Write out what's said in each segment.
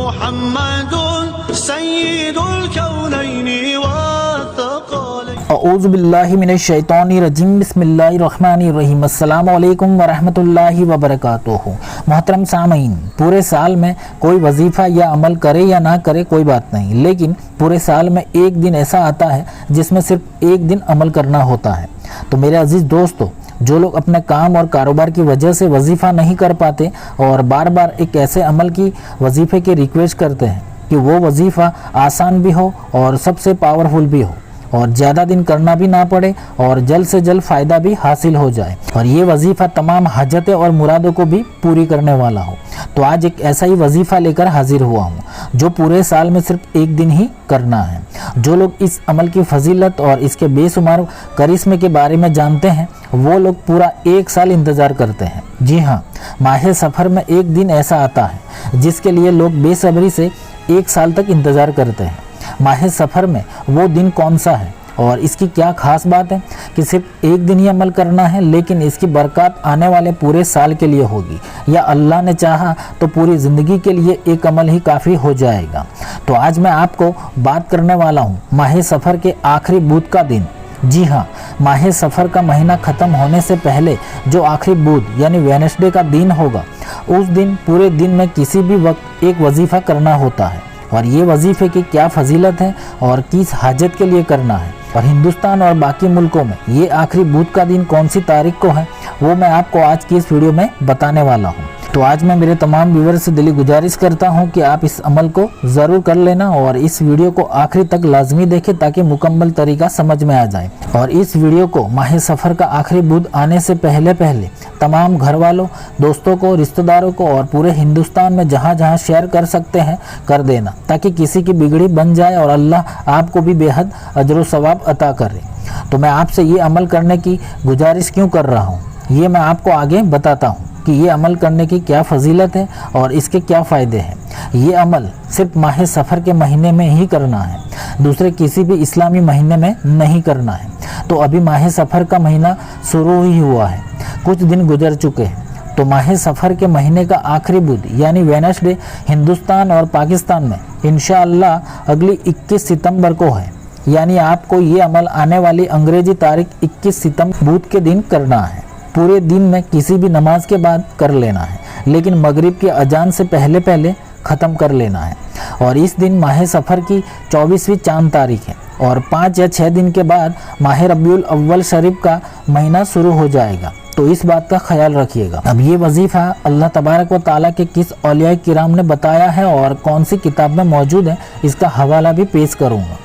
محمد سید الکونین والثقلین۔ اعوذ باللہ من الشیطان الرجیم، بسم اللہ الرحمن الرحیم۔ السلام علیکم ورحمۃ اللہ وبرکاتہ۔ محترم سامعین، پورے سال میں کوئی وظیفہ یا عمل کرے یا نہ کرے کوئی بات نہیں، لیکن پورے سال میں ایک دن ایسا آتا ہے جس میں صرف ایک دن عمل کرنا ہوتا ہے۔ تو میرے عزیز دوستو، جو لوگ اپنے کام اور کاروبار کی وجہ سے وظیفہ نہیں کر پاتے اور بار بار ایک ایسے عمل کی وظیفے کی ریکویسٹ کرتے ہیں کہ وہ وظیفہ آسان بھی ہو اور سب سے پاورفل بھی ہو اور زیادہ دن کرنا بھی نہ پڑے اور جلد سے جلد فائدہ بھی حاصل ہو جائے اور یہ وظیفہ تمام حاجتیں اور مرادوں کو بھی پوری کرنے والا ہو، تو آج ایک ایسا ہی وظیفہ لے کر حاضر ہوا ہوں جو پورے سال میں صرف ایک دن ہی کرنا ہے۔ جو لوگ اس عمل کی فضیلت اور اس کے بے شمار کرشمے کے بارے میں جانتے ہیں وہ لوگ پورا ایک سال انتظار کرتے ہیں۔ جی ہاں، ماہ سفر میں ایک دن ایسا آتا ہے جس کے لیے لوگ بے صبری سے ایک سال تک انتظار کرتے ہیں۔ ماہ سفر میں وہ دن کون سا ہے اور اس کی کیا خاص بات ہے کہ صرف ایک دن ہی عمل کرنا ہے، لیکن اس کی برکات آنے والے پورے سال کے لیے ہوگی، یا اللہ نے چاہا تو پوری زندگی کے لیے ایک عمل ہی کافی ہو جائے گا۔ تو آج میں آپ کو بات کرنے والا ہوں ماہ سفر کے آخری بدھ کا دن۔ جی ہاں، ماہ سفر کا مہینہ ختم ہونے سے پہلے جو آخری بدھ یعنی وینسڈے کا دن ہوگا، اس دن پورے دن میں کسی بھی وقت ایک وظیفہ کرنا ہوتا ہے، اور یہ وظیفے کی کیا فضیلت ہے اور کس حاجت کے لیے کرنا ہے، اور ہندوستان اور باقی ملکوں میں یہ آخری بدھ کا دن کون سی تاریخ کو ہے، وہ میں آپ کو آج کی اس ویڈیو میں بتانے والا ہوں۔ تو آج میں میرے تمام ویورز سے دلی گزارش کرتا ہوں کہ آپ اس عمل کو ضرور کر لینا اور اس ویڈیو کو آخری تک لازمی دیکھیں تاکہ مکمل طریقہ سمجھ میں آ جائے، اور اس ویڈیو کو ماہ سفر کا آخری بدھ آنے سے پہلے تمام گھر والوں، دوستوں کو، رشتہ داروں کو اور پورے ہندوستان میں جہاں جہاں شیئر کر سکتے ہیں کر دینا، تاکہ کسی کی بگڑی بن جائے اور اللہ آپ کو بھی بے حد اجر و ثواب عطا کرے۔ تو میں آپ سے یہ عمل کرنے کی گزارش کیوں کر رہا ہوں، یہ میں آپ کو آگے بتاتا ہوں کہ یہ عمل کرنے کی کیا فضیلت ہے اور اس کے کیا فائدے ہیں۔ یہ عمل صرف ماہ سفر کے مہینے میں ہی کرنا ہے، دوسرے کسی بھی اسلامی مہینے میں نہیں کرنا ہے۔ تو ابھی ماہ سفر کا مہینہ شروع ہی ہوا ہے، کچھ دن گزر چکے ہیں، تو ماہ سفر کے مہینے کا آخری بدھ یعنی وینسڈے ہندوستان اور پاکستان میں انشاءاللہ اگلی 21 ستمبر کو ہے، یعنی آپ کو یہ عمل آنے والی انگریزی تاریخ 21 ستمبر بدھ کے دن کرنا ہے۔ پورے دن میں کسی بھی نماز کے بعد کر لینا ہے، لیکن مغرب کی اذان سے پہلے ختم کر لینا ہے، اور اس دن ماہ سفر کی 24ویں چاند تاریخ ہے، اور 5 یا 6 دن کے بعد ماہ ربیع الاول شریف کا مہینہ شروع ہو جائے گا، تو اس بات کا خیال رکھیے گا۔ اب یہ وظیفہ اللہ تبارک و تعالیٰ کے کس اولیاء کرام نے بتایا ہے اور کون سی کتاب میں موجود ہے، اس کا حوالہ بھی پیش کروں گا۔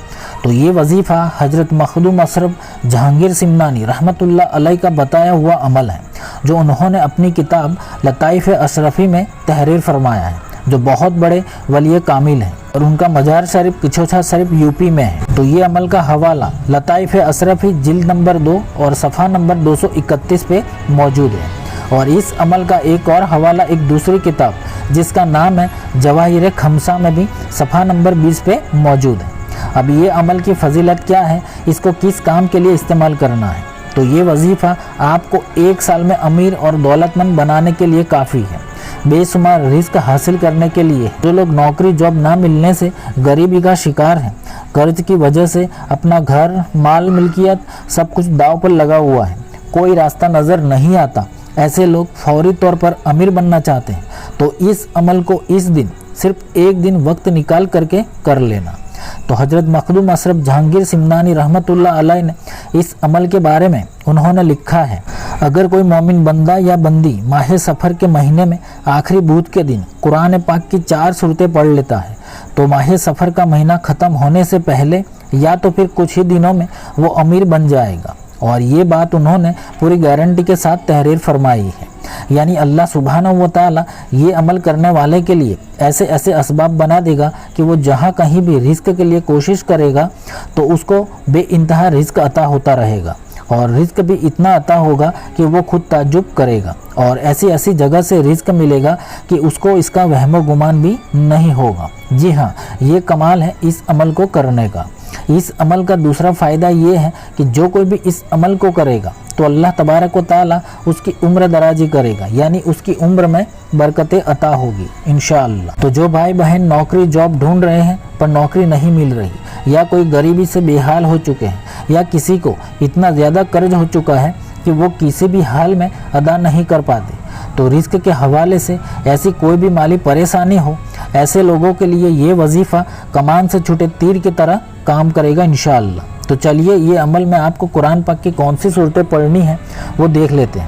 تو یہ وظیفہ حضرت مخدوم اشرف جہانگیر سمنانی رحمۃ اللہ علیہ کا بتایا ہوا عمل ہے، جو انہوں نے اپنی کتاب لطائف اشرفی میں تحریر فرمایا ہے، جو بہت بڑے ولی کامل ہیں، اور ان کا مزار شریف کچھوچھا شریف یوپی میں ہے۔ تو یہ عمل کا حوالہ لطائف اشرفی جلد نمبر 2 اور صفحہ نمبر 231 پہ موجود ہے، اور اس عمل کا ایک اور حوالہ ایک دوسری کتاب جس کا نام ہے جواہر خمسہ میں بھی صفحہ نمبر 20 پہ موجود ہے۔ اب یہ عمل کی فضیلت کیا ہے، اس کو کس کام کے لیے استعمال کرنا ہے، تو یہ وظیفہ آپ کو ایک سال میں امیر اور دولت مند بنانے کے لیے کافی ہے، بے شمار رزق حاصل کرنے کے لیے۔ جو لوگ نوکری جاب نہ ملنے سے غریبی کا شکار ہیں، قرض کی وجہ سے اپنا گھر، مال، ملکیت سب کچھ داؤ پر لگا ہوا ہے، کوئی راستہ نظر نہیں آتا، ایسے لوگ فوری طور پر امیر بننا چاہتے ہیں، تو اس عمل کو اس دن صرف ایک دن وقت نکال کر کے کر لینا۔ تو حضرت مخدوم اشرف جہانگیر سمنانی رحمۃ اللہ علیہ نے اس عمل کے بارے میں انہوں نے لکھا ہے، اگر کوئی مومن بندہ یا بندی ماہ سفر کے مہینے میں آخری بدھ کے دن قرآن پاک کی 4 سورتیں پڑھ لیتا ہے تو ماہ سفر کا مہینہ ختم ہونے سے پہلے یا تو پھر کچھ ہی دنوں میں وہ امیر بن جائے گا، اور یہ بات انہوں نے پوری گارنٹی کے ساتھ تحریر فرمائی ہے، یعنی اللہ سبحانہ و تعالی یہ عمل کرنے والے کے لیے ایسے اسباب بنا دے گا کہ وہ جہاں کہیں بھی رزق کے لیے کوشش کرے گا تو اس کو بے انتہا رزق عطا ہوتا رہے گا، اور رزق بھی اتنا عطا ہوگا کہ وہ خود تعجب کرے گا، اور ایسی جگہ سے رزق ملے گا کہ اس کو اس کا وہم و گمان بھی نہیں ہوگا۔ جی ہاں، یہ کمال ہے اس عمل کو کرنے کا۔ اس عمل کا دوسرا فائدہ یہ ہے کہ جو کوئی بھی اس عمل کو کرے گا تو اللہ تبارک و تعالی اس کی عمر درازی کرے گا، یعنی اس کی عمر میں برکتیں عطا ہوگی انشاءاللہ۔ تو جو بھائی بہن نوکری جاب ڈھونڈ رہے ہیں پر نوکری نہیں مل رہی، یا کوئی غریبی سے بے حال ہو چکے ہیں، یا کسی کو اتنا زیادہ قرض ہو چکا ہے کہ وہ کسی بھی حال میں ادا نہیں کر پاتے، تو رزق کے حوالے سے ایسی کوئی بھی مالی پریشانی ہو، ایسے لوگوں کے لیے یہ وظیفہ کمان سے چھٹے تیر کی طرح کام کرے گا انشاءاللہ۔ تو چلیے یہ عمل میں آپ کو قرآن پاک کی کون سی صورتیں پڑھنی ہیں وہ دیکھ لیتے ہیں۔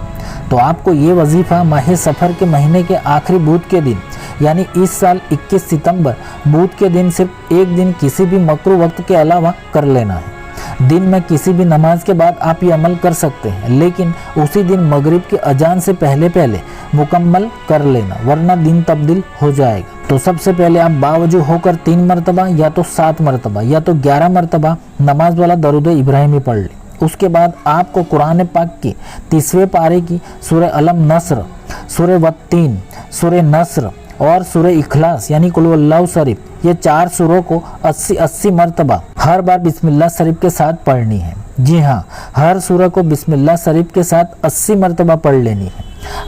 تو آپ کو یہ وظیفہ ماہ سفر کے مہینے کے آخری بدھ کے دن، یعنی اس سال 21 ستمبر بدھ کے دن صرف ایک دن کسی بھی مکروہ وقت کے علاوہ کر لینا ہے۔ دن میں کسی بھی نماز کے بعد آپ یہ عمل کر سکتے ہیں، لیکن اسی دن مغرب کی اذان سے پہلے مکمل کر لینا، ورنہ دن تبدیل ہو جائے گا۔ تو سب سے پہلے آپ باوضو ہو کر 3 مرتبہ یا تو 7 مرتبہ یا تو 11 مرتبہ نماز والا درود ابراہیمی پڑھ لیں۔ اس کے بعد آپ کو قرآن پاک کی 30ویں پارے کی سورہ علم نصر، سورہ والتین، سورہ نصر اور سورہ اخلاص یعنی قل واللہ شریف، یہ 4 سوروں کو 80 مرتبہ ہر بار بسم اللہ شریف کے ساتھ پڑھنی ہے۔ جی ہاں، ہر سورہ کو بسم اللہ شریف کے ساتھ 80 مرتبہ پڑھ لینی ہے۔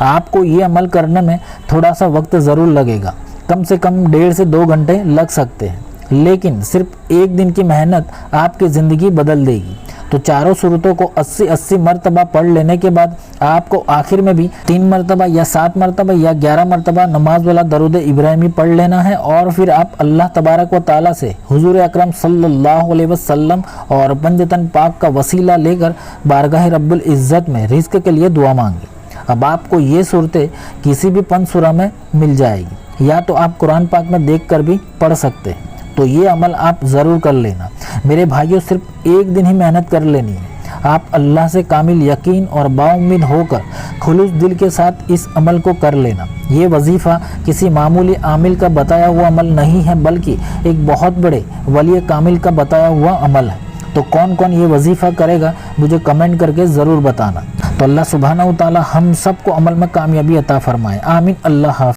آپ کو یہ عمل کرنے میں تھوڑا سا وقت ضرور لگے گا، کم سے کم 1.5 سے 2 گھنٹے لگ سکتے ہیں، لیکن صرف ایک دن کی محنت آپ کی زندگی بدل دے گی۔ تو چاروں صورتوں کو 80 مرتبہ پڑھ لینے کے بعد آپ کو آخر میں بھی 3 مرتبہ یا 7 مرتبہ یا 11 مرتبہ نماز والا درود ابراہیمی پڑھ لینا ہے، اور پھر آپ اللہ تبارک و تعالیٰ سے حضور اکرم صلی اللہ علیہ وسلم اور پنجتن پاک کا وسیلہ لے کر بارگاہ رب العزت میں رزق کے لیے دعا مانگیں۔ اب آپ کو یہ صورتیں کسی بھی پنج سورہ میں مل جائے گی، یا تو آپ قرآن پاک میں دیکھ کر بھی پڑھ سکتے ہیں۔ تو یہ عمل آپ ضرور کر لینا میرے بھائیوں، صرف ایک دن ہی محنت کر لینی ہے۔ آپ اللہ سے کامل یقین اور با امید ہو کر خلوص دل کے ساتھ اس عمل کو کر لینا۔ یہ وظیفہ کسی معمولی عامل کا بتایا ہوا عمل نہیں ہے، بلکہ ایک بہت بڑے ولی کامل کا بتایا ہوا عمل ہے۔ تو کون کون یہ وظیفہ کرے گا مجھے کمنٹ کر کے ضرور بتانا۔ تو اللہ سبحانہ و تعالی ہم سب کو عمل میں کامیابی عطا فرمائے، آمین۔ اللہ حافظ۔